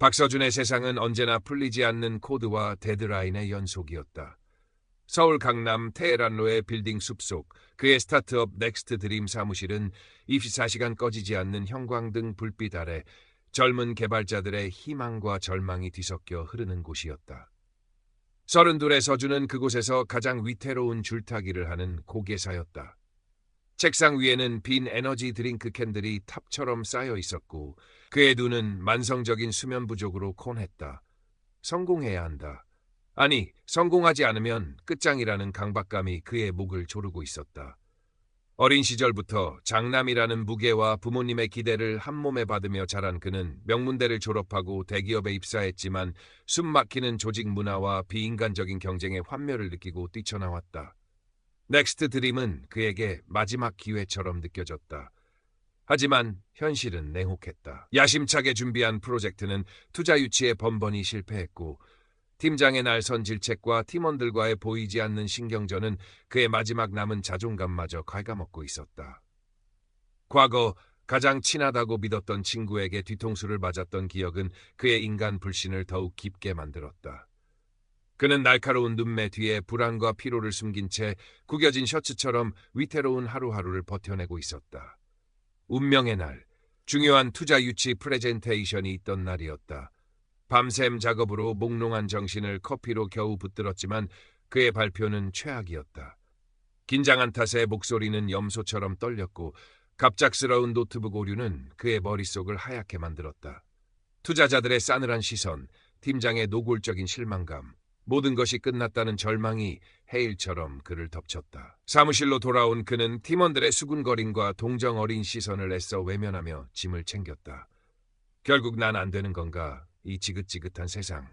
박서준의 세상은 언제나 풀리지 않는 코드와 데드라인의 연속이었다. 서울 강남 테헤란로의 빌딩 숲속 그의 스타트업 넥스트 드림 사무실은 24시간 꺼지지 않는 형광등 불빛 아래 젊은 개발자들의 희망과 절망이 뒤섞여 흐르는 곳이었다. 32의 서준은 그곳에서 가장 위태로운 줄타기를 하는 고개사였다. 책상 위에는 빈 에너지 드링크 캔들이 탑처럼 쌓여 있었고 그의 눈은 만성적인 수면 부족으로 콘했다. 성공해야 한다. 아니, 성공하지 않으면 끝장이라는 강박감이 그의 목을 조르고 있었다. 어린 시절부터 장남이라는 무게와 부모님의 기대를 한몸에 받으며 자란 그는 명문대를 졸업하고 대기업에 입사했지만 숨막히는 조직 문화와 비인간적인 경쟁의 환멸을 느끼고 뛰쳐나왔다. 넥스트 드림은 그에게 마지막 기회처럼 느껴졌다. 하지만 현실은 냉혹했다. 야심차게 준비한 프로젝트는 투자 유치에 번번이 실패했고 팀장의 날선 질책과 팀원들과의 보이지 않는 신경전은 그의 마지막 남은 자존감마저 갉아먹고 있었다. 과거 가장 친하다고 믿었던 친구에게 뒤통수를 맞았던 기억은 그의 인간 불신을 더욱 깊게 만들었다. 그는 날카로운 눈매 뒤에 불안과 피로를 숨긴 채 구겨진 셔츠처럼 위태로운 하루하루를 버텨내고 있었다. 운명의 날, 중요한 투자 유치 프레젠테이션이 있던 날이었다. 밤샘 작업으로 몽롱한 정신을 커피로 겨우 붙들었지만 그의 발표는 최악이었다. 긴장한 탓에 목소리는 염소처럼 떨렸고 갑작스러운 노트북 오류는 그의 머릿속을 하얗게 만들었다. 투자자들의 싸늘한 시선, 팀장의 노골적인 실망감, 모든 것이 끝났다는 절망이 해일처럼 그를 덮쳤다. 사무실로 돌아온 그는 팀원들의 수군거림과 동정 어린 시선을 애써 외면하며 짐을 챙겼다. 결국 난 안 되는 건가? 이 지긋지긋한 세상.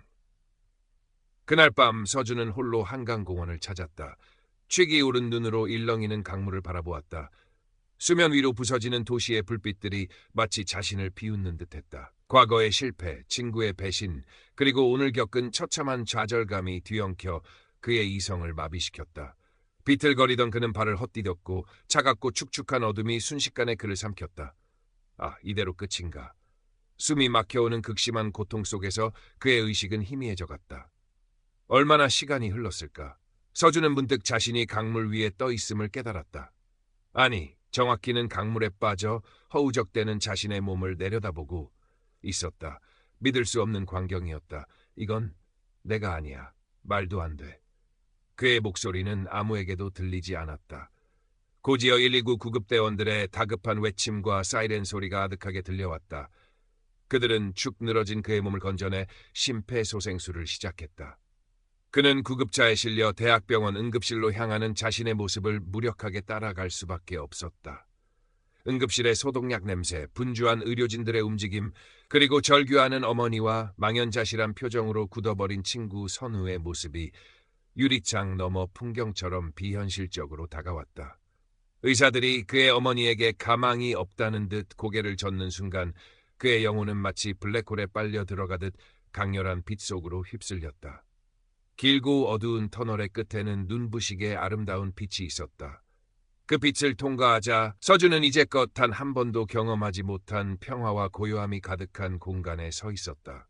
그날 밤 서준은 홀로 한강공원을 찾았다. 취기 오른 눈으로 일렁이는 강물을 바라보았다. 수면 위로 부서지는 도시의 불빛들이 마치 자신을 비웃는 듯했다. 과거의 실패, 친구의 배신, 그리고 오늘 겪은 처참한 좌절감이 뒤엉켜 그의 이성을 마비시켰다. 비틀거리던 그는 발을 헛디뎠고 차갑고 축축한 어둠이 순식간에 그를 삼켰다. 아, 이대로 끝인가? 숨이 막혀오는 극심한 고통 속에서 그의 의식은 희미해져갔다. 얼마나 시간이 흘렀을까? 서준은 문득 자신이 강물 위에 떠 있음을 깨달았다. 아니, 정확히는 강물에 빠져 허우적대는 자신의 몸을 내려다보고 있었다. 믿을 수 없는 광경이었다. 이건 내가 아니야. 말도 안 돼. 그의 목소리는 아무에게도 들리지 않았다. 고지어 129 구급대원들의 다급한 외침과 사이렌 소리가 아득하게 들려왔다. 그들은 축 늘어진 그의 몸을 건져내 심폐소생술을 시작했다. 그는 구급차에 실려 대학병원 응급실로 향하는 자신의 모습을 무력하게 따라갈 수밖에 없었다. 응급실의 소독약 냄새, 분주한 의료진들의 움직임, 그리고 절규하는 어머니와 망연자실한 표정으로 굳어버린 친구 선우의 모습이 유리창 너머 풍경처럼 비현실적으로 다가왔다. 의사들이 그의 어머니에게 가망이 없다는 듯 고개를 젓는 순간 그의 영혼은 마치 블랙홀에 빨려 들어가듯 강렬한 빛 속으로 휩쓸렸다. 길고 어두운 터널의 끝에는 눈부시게 아름다운 빛이 있었다. 그 빛을 통과하자 서준은 이제껏 단 한 번도 경험하지 못한 평화와 고요함이 가득한 공간에 서 있었다.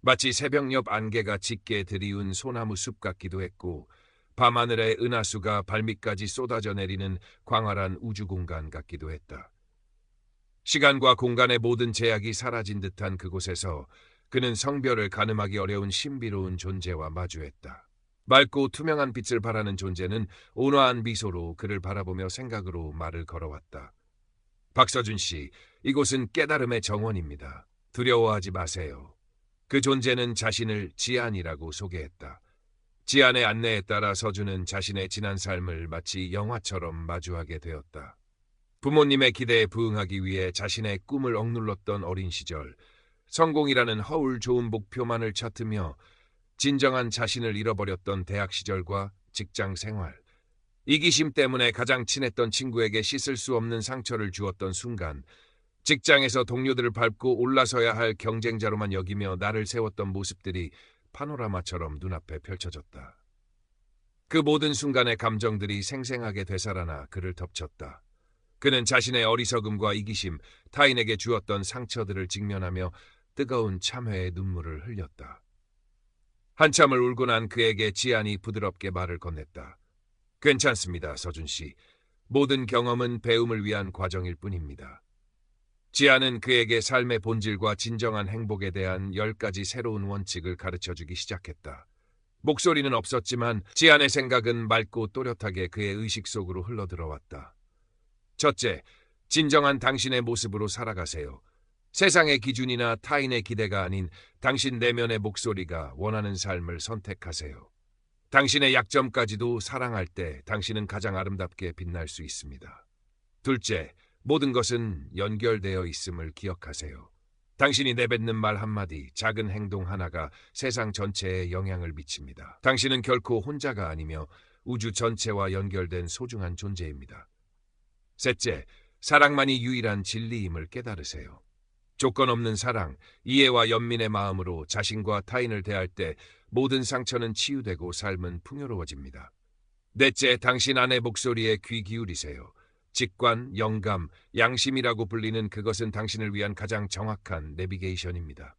마치 새벽 옆 안개가 짙게 들이운 소나무 숲 같기도 했고 밤하늘의 은하수가 발밑까지 쏟아져 내리는 광활한 우주 공간 같기도 했다. 시간과 공간의 모든 제약이 사라진 듯한 그곳에서 그는 성별을 가늠하기 어려운 신비로운 존재와 마주했다. 맑고 투명한 빛을 발하는 존재는 온화한 미소로 그를 바라보며 생각으로 말을 걸어왔다. 박서준 씨, 이곳은 깨달음의 정원입니다. 두려워하지 마세요. 그 존재는 자신을 지안이라고 소개했다. 지안의 안내에 따라 서준은 자신의 지난 삶을 마치 영화처럼 마주하게 되었다. 부모님의 기대에 부응하기 위해 자신의 꿈을 억눌렀던 어린 시절, 성공이라는 허울 좋은 목표만을 찾으며 진정한 자신을 잃어버렸던 대학 시절과 직장 생활, 이기심 때문에 가장 친했던 친구에게 씻을 수 없는 상처를 주었던 순간, 직장에서 동료들을 밟고 올라서야 할 경쟁자로만 여기며 나를 세웠던 모습들이 파노라마처럼 눈앞에 펼쳐졌다. 그 모든 순간의 감정들이 생생하게 되살아나 그를 덮쳤다. 그는 자신의 어리석음과 이기심, 타인에게 주었던 상처들을 직면하며 뜨거운 참회의 눈물을 흘렸다. 한참을 울고 난 그에게 지안이 부드럽게 말을 건넸다. 괜찮습니다, 서준 씨. 모든 경험은 배움을 위한 과정일 뿐입니다. 지안은 그에게 삶의 본질과 진정한 행복에 대한 10가지 새로운 원칙을 가르쳐주기 시작했다. 목소리는 없었지만 지안의 생각은 맑고 또렷하게 그의 의식 속으로 흘러들어왔다. 첫째, 진정한 당신의 모습으로 살아가세요. 세상의 기준이나 타인의 기대가 아닌 당신 내면의 목소리가 원하는 삶을 선택하세요. 당신의 약점까지도 사랑할 때 당신은 가장 아름답게 빛날 수 있습니다. 둘째, 모든 것은 연결되어 있음을 기억하세요. 당신이 내뱉는 말 한마디, 작은 행동 하나가 세상 전체에 영향을 미칩니다. 당신은 결코 혼자가 아니며 우주 전체와 연결된 소중한 존재입니다. 셋째, 사랑만이 유일한 진리임을 깨달으세요. 조건 없는 사랑, 이해와 연민의 마음으로 자신과 타인을 대할 때 모든 상처는 치유되고 삶은 풍요로워집니다. 넷째, 당신 안의 목소리에 귀 기울이세요. 직관, 영감, 양심이라고 불리는 그것은 당신을 위한 가장 정확한 내비게이션입니다.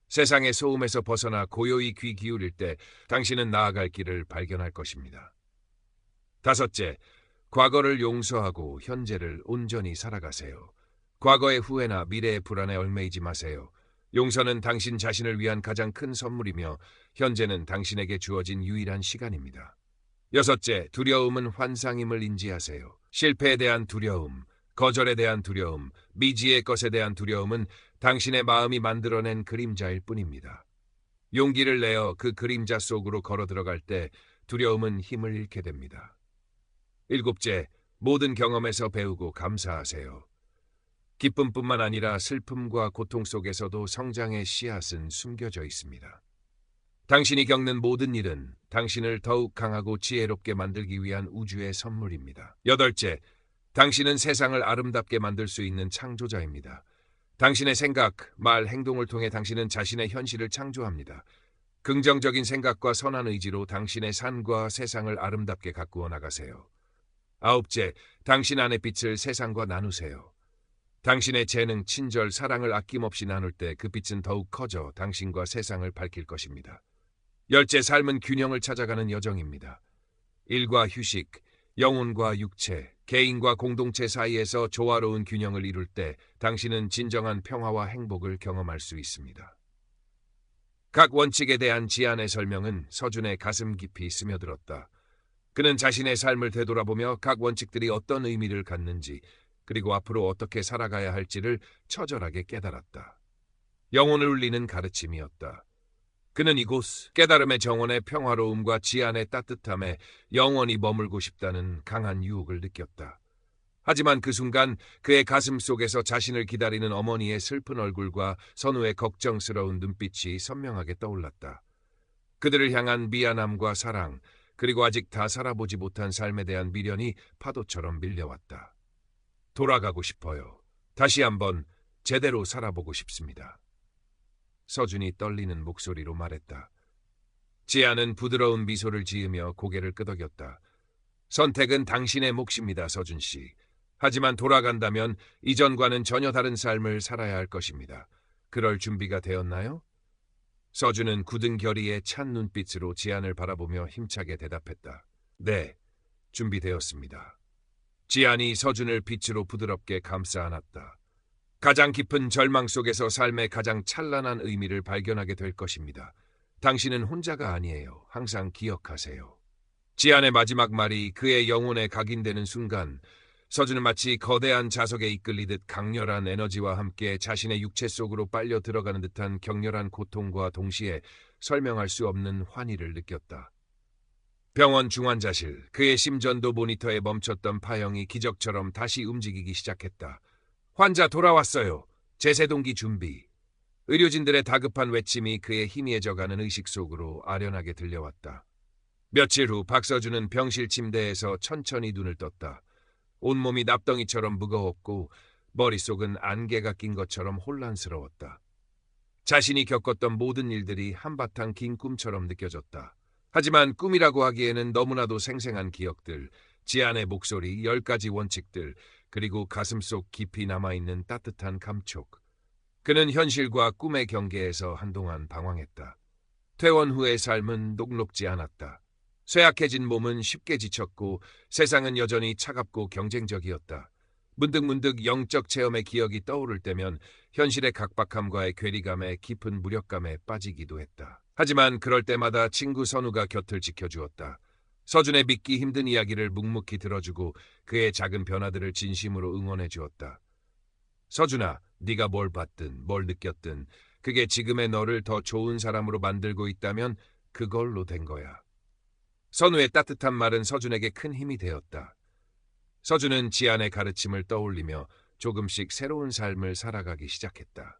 세상의 소음에서 벗어나 고요히 귀 기울일 때 당신은 나아갈 길을 발견할 것입니다. 다섯째, 과거를 용서하고 현재를 온전히 살아가세요. 과거의 후회나 미래의 불안에 얽매이지 마세요. 용서는 당신 자신을 위한 가장 큰 선물이며 현재는 당신에게 주어진 유일한 시간입니다. 여섯째, 두려움은 환상임을 인지하세요. 실패에 대한 두려움, 거절에 대한 두려움, 미지의 것에 대한 두려움은 당신의 마음이 만들어낸 그림자일 뿐입니다. 용기를 내어 그 그림자 속으로 걸어 들어갈 때 두려움은 힘을 잃게 됩니다. 일곱째, 모든 경험에서 배우고 감사하세요. 기쁨뿐만 아니라 슬픔과 고통 속에서도 성장의 씨앗은 숨겨져 있습니다. 당신이 겪는 모든 일은 당신을 더욱 강하고 지혜롭게 만들기 위한 우주의 선물입니다. 여덟째, 당신은 세상을 아름답게 만들 수 있는 창조자입니다. 당신의 생각, 말, 행동을 통해 당신은 자신의 현실을 창조합니다. 긍정적인 생각과 선한 의지로 당신의 삶과 세상을 아름답게 가꾸어 나가세요. 아홉째, 당신 안의 빛을 세상과 나누세요. 당신의 재능, 친절, 사랑을 아낌없이 나눌 때 그 빛은 더욱 커져 당신과 세상을 밝힐 것입니다. 열째, 삶은 균형을 찾아가는 여정입니다. 일과 휴식, 영혼과 육체, 개인과 공동체 사이에서 조화로운 균형을 이룰 때 당신은 진정한 평화와 행복을 경험할 수 있습니다. 각 원칙에 대한 지안의 설명은 서준의 가슴 깊이 스며들었다. 그는 자신의 삶을 되돌아보며 각 원칙들이 어떤 의미를 갖는지 그리고 앞으로 어떻게 살아가야 할지를 처절하게 깨달았다. 영혼을 울리는 가르침이었다. 그는 이곳 깨달음의 정원의 평화로움과 지안의 따뜻함에 영원히 머물고 싶다는 강한 유혹을 느꼈다. 하지만 그 순간 그의 가슴 속에서 자신을 기다리는 어머니의 슬픈 얼굴과 선우의 걱정스러운 눈빛이 선명하게 떠올랐다. 그들을 향한 미안함과 사랑, 그리고 아직 다 살아보지 못한 삶에 대한 미련이 파도처럼 밀려왔다. 돌아가고 싶어요. 다시 한번 제대로 살아보고 싶습니다. 서준이 떨리는 목소리로 말했다. 지안은 부드러운 미소를 지으며 고개를 끄덕였다. 선택은 당신의 몫입니다, 서준 씨. 하지만 돌아간다면 이전과는 전혀 다른 삶을 살아야 할 것입니다. 그럴 준비가 되었나요? 서준은 굳은 결의에 찬 눈빛으로 지안을 바라보며 힘차게 대답했다. 네, 준비되었습니다. 지안이 서준을 빛으로 부드럽게 감싸 안았다. 가장 깊은 절망 속에서 삶의 가장 찬란한 의미를 발견하게 될 것입니다. 당신은 혼자가 아니에요. 항상 기억하세요. 지안의 마지막 말이 그의 영혼에 각인되는 순간 서준은 마치 거대한 자석에 이끌리듯 강렬한 에너지와 함께 자신의 육체 속으로 빨려 들어가는 듯한 격렬한 고통과 동시에 설명할 수 없는 환희를 느꼈다. 병원 중환자실, 그의 심전도 모니터에 멈췄던 파형이 기적처럼 다시 움직이기 시작했다. 환자 돌아왔어요. 제세동기 준비. 의료진들의 다급한 외침이 그의 희미해져가는 의식 속으로 아련하게 들려왔다. 며칠 후 박서준은 병실 침대에서 천천히 눈을 떴다. 온몸이 납덩이처럼 무거웠고 머릿속은 안개가 낀 것처럼 혼란스러웠다. 자신이 겪었던 모든 일들이 한바탕 긴 꿈처럼 느껴졌다. 하지만 꿈이라고 하기에는 너무나도 생생한 기억들, 지안의 목소리, 10가지 원칙들, 그리고 가슴속 깊이 남아있는 따뜻한 감촉. 그는 현실과 꿈의 경계에서 한동안 방황했다. 퇴원 후의 삶은 녹록지 않았다. 쇠약해진 몸은 쉽게 지쳤고 세상은 여전히 차갑고 경쟁적이었다. 문득문득 영적 체험의 기억이 떠오를 때면 현실의 각박함과의 괴리감에 깊은 무력감에 빠지기도 했다. 하지만 그럴 때마다 친구 선우가 곁을 지켜주었다. 서준의 믿기 힘든 이야기를 묵묵히 들어주고 그의 작은 변화들을 진심으로 응원해 주었다. 서준아, 네가 뭘 봤든 뭘 느꼈든 그게 지금의 너를 더 좋은 사람으로 만들고 있다면 그걸로 된 거야. 선우의 따뜻한 말은 서준에게 큰 힘이 되었다. 서준은 지안의 가르침을 떠올리며 조금씩 새로운 삶을 살아가기 시작했다.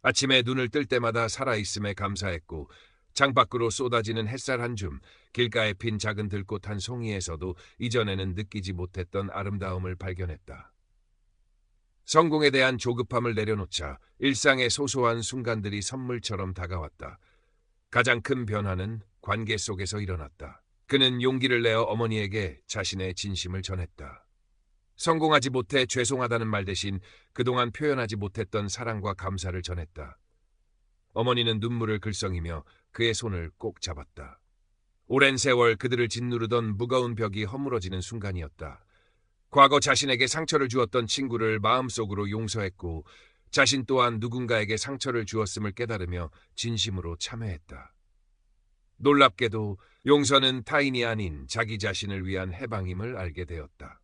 아침에 눈을 뜰 때마다 살아있음에 감사했고 창밖으로 쏟아지는 햇살 한 줌, 길가에 핀 작은 들꽃 한 송이에서도 이전에는 느끼지 못했던 아름다움을 발견했다. 성공에 대한 조급함을 내려놓자 일상의 소소한 순간들이 선물처럼 다가왔다. 가장 큰 변화는 관계 속에서 일어났다. 그는 용기를 내어 어머니에게 자신의 진심을 전했다. 성공하지 못해 죄송하다는 말 대신 그동안 표현하지 못했던 사랑과 감사를 전했다. 어머니는 눈물을 글썽이며 그의 손을 꼭 잡았다. 오랜 세월 그들을 짓누르던 무거운 벽이 허물어지는 순간이었다. 과거 자신에게 상처를 주었던 친구를 마음속으로 용서했고 자신 또한 누군가에게 상처를 주었음을 깨달으며 진심으로 참회했다. 놀랍게도 용서는 타인이 아닌 자기 자신을 위한 해방임을 알게 되었다.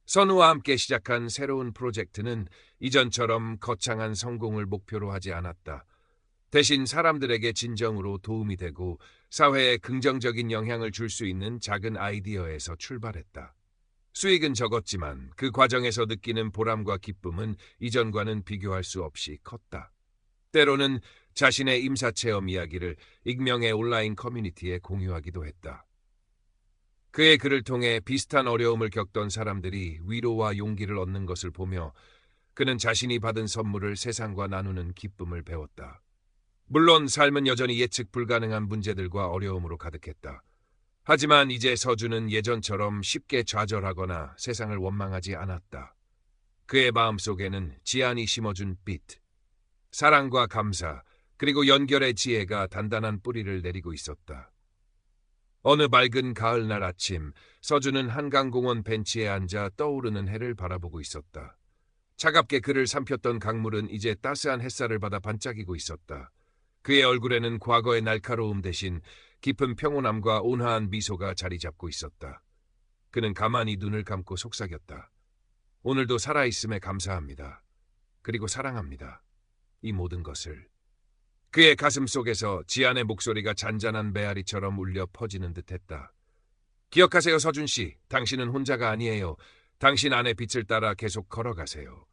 선우와 함께 시작한 새로운 프로젝트는 이전처럼 거창한 성공을 목표로 하지 않았다. 대신 사람들에게 진정으로 도움이 되고 사회에 긍정적인 영향을 줄 수 있는 작은 아이디어에서 출발했다. 수익은 적었지만 그 과정에서 느끼는 보람과 기쁨은 이전과는 비교할 수 없이 컸다. 때로는 자신의 임사체험 이야기를 익명의 온라인 커뮤니티에 공유하기도 했다. 그의 글을 통해 비슷한 어려움을 겪던 사람들이 위로와 용기를 얻는 것을 보며 그는 자신이 받은 선물을 세상과 나누는 기쁨을 배웠다. 물론 삶은 여전히 예측 불가능한 문제들과 어려움으로 가득했다. 하지만 이제 서준은 예전처럼 쉽게 좌절하거나 세상을 원망하지 않았다. 그의 마음속에는 지안이 심어준 빛, 사랑과 감사, 그리고 연결의 지혜가 단단한 뿌리를 내리고 있었다. 어느 맑은 가을날 아침, 서준은 한강공원 벤치에 앉아 떠오르는 해를 바라보고 있었다. 차갑게 그를 삼켰던 강물은 이제 따스한 햇살을 받아 반짝이고 있었다. 그의 얼굴에는 과거의 날카로움 대신 깊은 평온함과 온화한 미소가 자리 잡고 있었다. 그는 가만히 눈을 감고 속삭였다. 오늘도 살아있음에 감사합니다. 그리고 사랑합니다. 이 모든 것을. 그의 가슴 속에서 지안의 목소리가 잔잔한 메아리처럼 울려 퍼지는 듯했다. 기억하세요, 서준 씨. 당신은 혼자가 아니에요. 당신 안의 빛을 따라 계속 걸어가세요.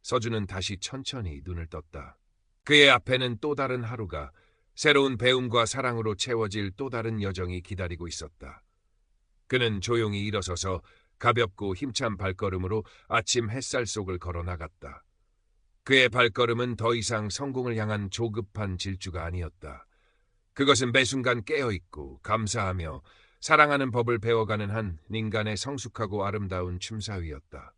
서준은 다시 천천히 눈을 떴다. 그의 앞에는 또 다른 하루가 새로운 배움과 사랑으로 채워질 또 다른 여정이 기다리고 있었다. 그는 조용히 일어서서 가볍고 힘찬 발걸음으로 아침 햇살 속을 걸어 나갔다. 그의 발걸음은 더 이상 성공을 향한 조급한 질주가 아니었다. 그것은 매 순간 깨어있고 감사하며 사랑하는 법을 배워가는 한 인간의 성숙하고 아름다운 춤사위였다.